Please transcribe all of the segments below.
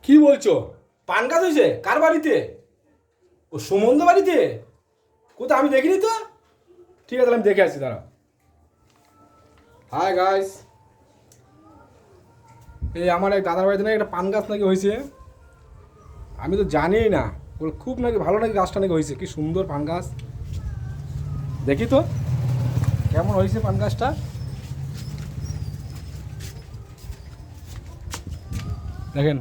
কি বলছো? পান গাছ হয়েছে কার বাড়িতে? ও সুমন্ত বাড়িতে? কোথায় আমি দেখিনি তো। ঠিক আছে, তাহলে আমি দেখে আসছি, দাঁড়াও। হাই গাইস, এই আমার এক দাদার বাড়িতে নাকি একটা পান গাছ নাকি হয়েছে। আমি তো জানিই না। ওর খুব নাকি ভালো নাকি গাছটা নাকি হয়েছে, কি সুন্দর পান গাছ। দেখি তো কেমন হয়েছে পান গাছটা। দেখেন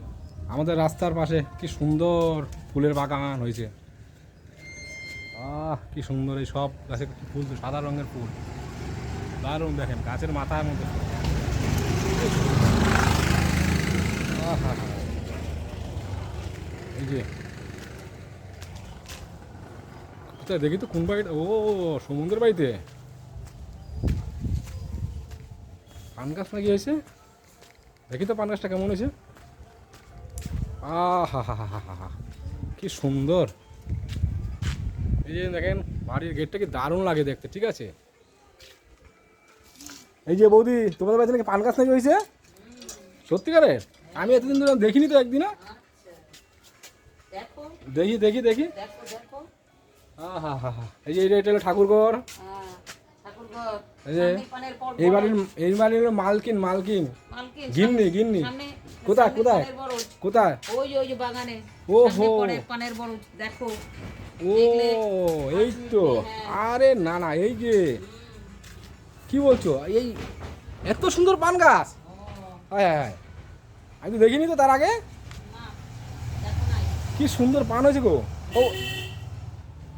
আমাদের রাস্তার পাশে কি সুন্দর ফুলের বাগান হয়েছে। কি সুন্দর, এই সব গাছে কি ফুল, তো সাদা রঙের ফুল, দারুণ। দেখেন গাছের মাথার মধ্যে ফুল। আহা, এই যে কোথায় দেখি তো কোন বাড়িটা। ও সমুদ্রের বাড়িতে পান গাছ নাকি হয়েছে। দেখি তো পান গাছটা কেমন হয়েছে। হা হা হা হা হা, কি সুন্দর। এই যে দেখেন বাড়ির গেটটা কি দারুণ লাগে দেখতে, ঠিক আছে। এই যে বৌদি, তোমাদের বাড়িতে নাকি পান গাছ নাকি হয়েছে? সত্যিকারের? আমি এতদিন ধরে দেখিনি তো একদিনও। দেখি দেখি দেখি। হা হা হা হা, এই যে এটা হলো ঠাকুরঘর। এই যে এই বাড়ির এই বাড়ির মালকিন মালকিন গিন্নি গিন্নি। কোথায় কোথায় কোথায়? ওই ওই যে বাগানে। ওহো, পানের বরজ দেখো। ও এই তো। আরে না না, এই যে কি বলছো, এই এত সুন্দর পান গাছ। হ্যাঁ হ্যাঁ হ্যাঁ, আমি তো দেখিনি তো তার আগে। কি সুন্দর পান হয়েছে গো। ও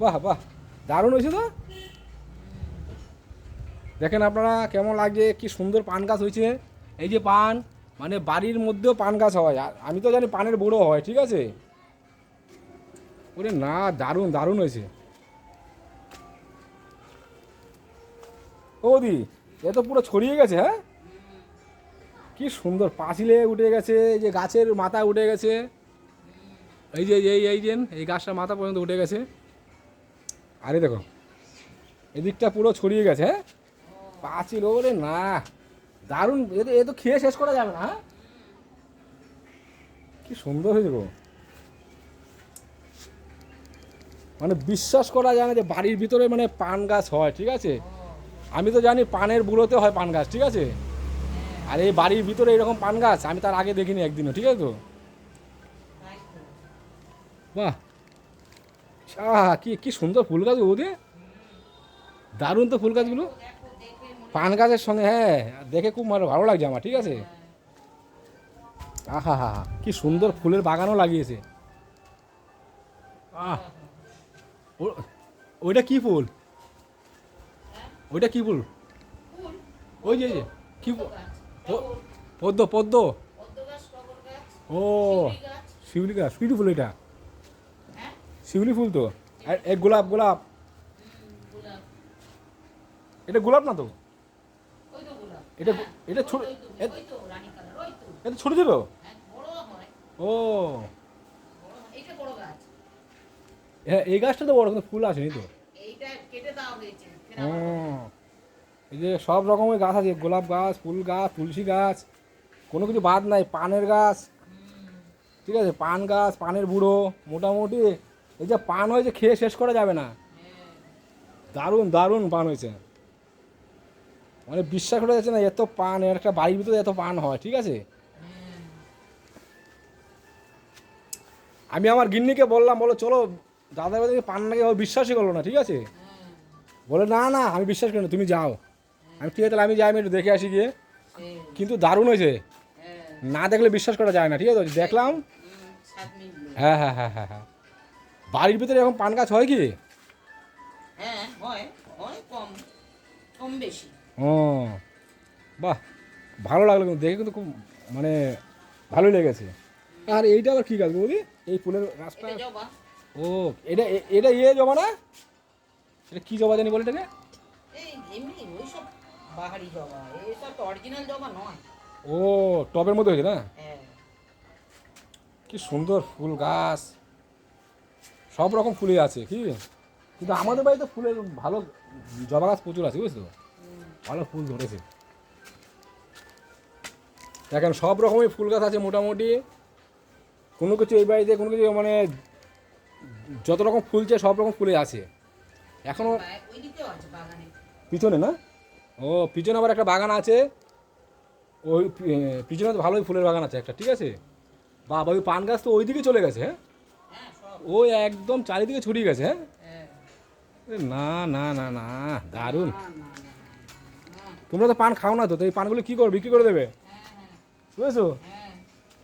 বাহ বাহ, দারুণ হয়েছে তো। দেখেন আপনারা কেমন লাগছে, কি সুন্দর পান গাছ হয়েছে। এই যে পান, মানে বাড়ির মধ্যেও পান গাছ হয়। আর আমি তো জানি পানের বড়ো হয়, ঠিক আছে। ওরে না, দারুণ দারুণ হয়েছে। ও দি, এ তো পুরো ছড়িয়ে গেছে। হ্যাঁ, কি সুন্দর, পাঁচিলে উঠে গেছে, এই যে গাছের মাথা উঠে গেছে। এই যে এই গাছটার মাথা পর্যন্ত উঠে গেছে। আরে দেখো এদিকটা পুরো ছড়িয়ে গেছে। হ্যাঁ, পাঁচিল, ওরে না, দারুণ। এ তো খেয়ে শেষ করা যাবে না। হ্যাঁ, কি সুন্দর হয়েছে গো। মানে বিশ্বাস করা যায় না যে বাড়ির ভিতরে মানে পান গাছ হয়, ঠিক আছে। আমি তো জানি পানের বুড়োতে হয় পান গাছ, ঠিক আছে। আর এই বাড়ির ভিতরে এরকম পান গাছ আমি তার আগে দেখিনি একদিনও, ঠিক আছে তো। বাহ, কি কি সুন্দর ফুল গাছ বৌদি, দারুণ তো ফুল গাছগুলো পান গাছের সঙ্গে। হ্যাঁ, দেখে খুব ভালো লাগছে আমার, ঠিক আছে। আহা হা হা, কি সুন্দর ফুলের বাগানও লাগিয়েছে। আহ, ওইটা কি ফুল? ওইটা কি ফুল? ওই যে কি পদ্ম পদ্ম। ও শিউলি গাছ, শিউলি ফুল এটা। শিউলি ফুল তো। আর এক গোলাপ গোলাপ, এটা গোলাপ না তো। এটা এটা ছোট, এটা ছোট ছোট। ও হ্যাঁ, এই গাছটা তো বড়, কিন্তু ফুল আসেনি তো। ও, এই যে সব রকমের গাছ আছে, গোলাপ গাছ, ফুল গাছ, তুলসী গাছ, কোনো কিছু বাদ নাই। পানের গাছ, ঠিক আছে, পান গাছ, পানের বুড়ো, মোটামুটি এই যে পান হয়েছে খেয়ে শেষ করা যাবে না। দারুণ দারুণ পান হয়েছে, মানে বিশ্বাস করা যাচ্ছে না এত পান, এর একটা বাড়ির ভিতরে এত পান হয়, ঠিক আছে। আমি আমার গিন্নিকে বললাম, বলো চলো দাদার বাড়ি থেকে পান নাকি, ও বিশ্বাসই করলো না, ঠিক আছে। বলে না না আমি বিশ্বাস করি না, তুমি যাও। আমি ঠিক আছে তাহলে আমি যাই, আমি একটু দেখে আসি গিয়ে। কিন্তু দারুণ হয়েছে, না দেখলে বিশ্বাস করা যায় না, ঠিক আছে। দেখলাম, হ্যাঁ হ্যাঁ হ্যাঁ হ্যাঁ হ্যাঁ, বাড়ির ভিতরে এখন পান গাছ হয় কি? হ্যাঁ হয়, হয় কম কম বেশি। ও বাহ, ভালো লাগলো কিন্তু দেখে, কিন্তু খুব মানে ভালোই লেগেছে। আর এইটা আবার কী গাছ বৌদি, এই ফুলের গাছটা? এটা জবা। ও এটা এটা জবা না? এটা কী জবা জানি বলে এটাকে? এই এমনি ওইসব বাহারি জবা, এইসব তো অরিজিনাল জবা নয়। ও টবের মধ্যে হয়েছে না? হ্যাঁ। কি সুন্দর ফুল গাছ, সব রকম ফুলই আছে কি। কিন্তু আমাদের বাড়িতে ফুলের ভালো জবা গাছ প্রচুর আছে, বুঝছো, ভালো ফুল ধরেছে। দেখেন সব রকমের ফুল গাছ আছে মোটামুটি। কোনো কিছু এই বাড়িতে কোনো কিছু মানে যত রকম ফুলছে সব রকম ফুলে আছে এখনও। ওই দিকেও আছে বাগানে। পিছনে না? ও পিছনে আবার একটা বাগান আছে, ওই পিছনে তো ভালোই ফুলের বাগান আছে একটা, ঠিক আছে। বাবা ওই পান গাছ তো ওই দিকে চলে গেছে, হ্যাঁ হ্যাঁ সব। ওই একদম চারিদিকে ছড়িয়ে গেছে, হ্যাঁ। হ্যাঁ। এ না না না না, দারুণ। না, না, না, না। তোমরা তো পান খাও না, তো এই পানগুলো কী করো, বিক্রি করে দেবে, হ্যাঁ, হ্যাঁ, বুঝেছো? হ্যাঁ।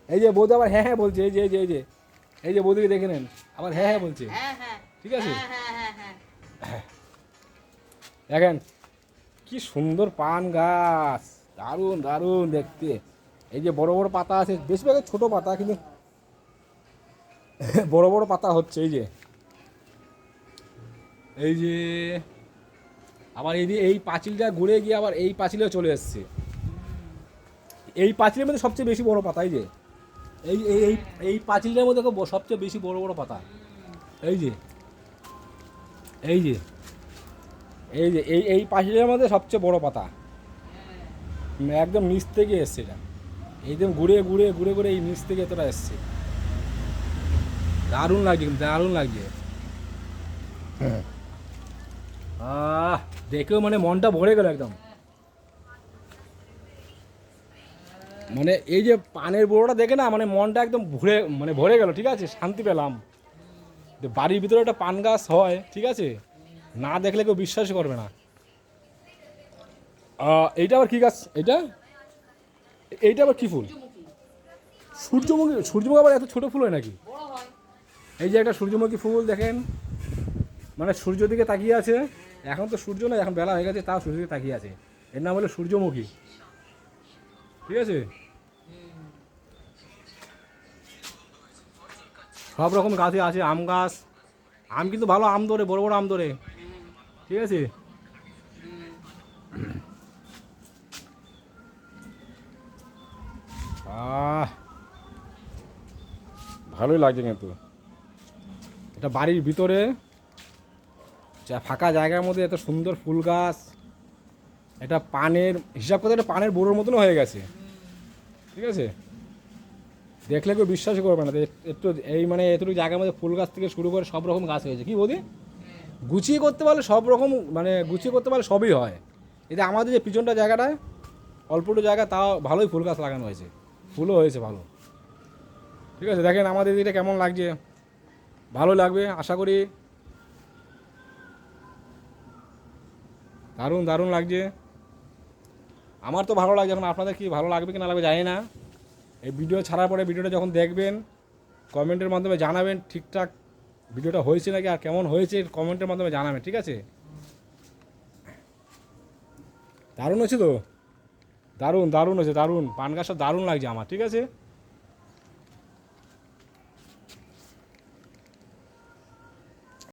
এই যে বৌদি আবার হ্যাঁ হ্যাঁ বলছে, এই যে এই যে এই যে এই যে বৌদিকে দেখে নেন, আবার হ্যাঁ হ্যাঁ বলছে, হ্যাঁ, হ্যাঁ। ঠিক আছে। হ্যাঁ, হ্যাঁ, হ্যাঁ, হ্যাঁ। দেখেন কি সুন্দর পান গাছ, দারুণ দারুণ দেখতে। এই যে বড় বড় পাতা আছে, বেশিরভাগ ছোট পাতা, কিন্তু বড় বড় পাতা হচ্ছে। এই যে এই যে আবার এই যে এই পাঁচিলটা ঘুরে গিয়ে আবার এই পাঁচিলেও চলে এসছে। এই পাঁচিলের মধ্যে সবচেয়ে বেশি বড় পাতা, এই যে এই এই এই এই পাঁচিলটার মধ্যে সবচেয়ে বেশি বড় বড় পাতা। এই যে এই যে এই যে এই এই পাঁচিলের মধ্যে সবচেয়ে বড় পাতা, একদম নিচ থেকে এসছে এটা, একদম ঘুরে ঘুরে ঘুরে ঘুরে এই নিচ থেকে এতটা এসছে। দারুণ লাগছে, কিন্তু দারুণ লাগছে। দেখেও মানে মনটা ভরে গেল একদম। মানে এই যে পানের বড়োটা দেখে না, মানে মনটা একদম ভরে গেল, ঠিক আছে, শান্তি পেলাম। যে বাড়ির ভিতরে একটা পান গাছ হয়, ঠিক আছে, না দেখলে কেউ বিশ্বাসই করবে না। এইটা আবার কি গাছ, এইটা আবার কি ফুল? সূর্যমুখী। সূর্যমুখী আবার এত ছোট ফুল হয় নাকি? বড় হয়। এই যে একটা সূর্যমুখী ফুল দেখেন, মানে সূর্য দিকে তাকিয়ে আছে। এখন তো সূর্য না, এখন বেলা হয়ে গেছে, তাও সূর্য দিকে তাকিয়ে আছে। এর নাম হলো সূর্যমুখী, ঠিক আছে। সব রকম গাছই আছে, আম গাছ, আম কিন্তু ভালো আম ধরে, বড় বড় আম ধরে, ঠিক আছে। ভালোই লাগছে কিন্তু এটা বাড়ির ভিতরে ফাঁকা জায়গার মধ্যে এত সুন্দর ফুল গাছ। এটা পানের হিসাব করতে এটা পানের বড়োর মতনও হয়ে গেছে, ঠিক আছে। দেখলে কেউ বিশ্বাসই করবে না, একটু এই মানে এতটুকু জায়গার মধ্যে ফুল গাছ থেকে শুরু করে সব রকম গাছ হয়েছে। কি বলি, গুছিয়ে করতে পারলে সব রকম, মানে গুছিয়ে করতে পারলে সবই হয়। এটা আমাদের যে পিছনটা জায়গাটায় অল্পটু জায়গা, তাও ভালোই ফুল গাছ লাগানো হয়েছে, ফুলও হয়েছে ভালো, ঠিক আছে। দেখেন আমাদের এটা কেমন লাগছে, ভালো লাগবে আশা করি। দারুণ দারুণ লাগছে, আমার তো ভালো লাগছে। এখন আপনাদের কি ভালো লাগবে কি না লাগবে জানি না। এই ভিডিও ছাড়ার পরে ভিডিওটা যখন দেখবেন, কমেন্টের মাধ্যমে জানাবেন ঠিকঠাক ভিডিওটা হয়েছে নাকি, আর কেমন হয়েছে কমেন্টের মাধ্যমে জানাবেন, ঠিক আছে। দারুণ হয়েছে তো, দারুণ দারুণ হয়েছে, দারুণ পান গাছটা দারুণ লাগছে আমার, ঠিক আছে।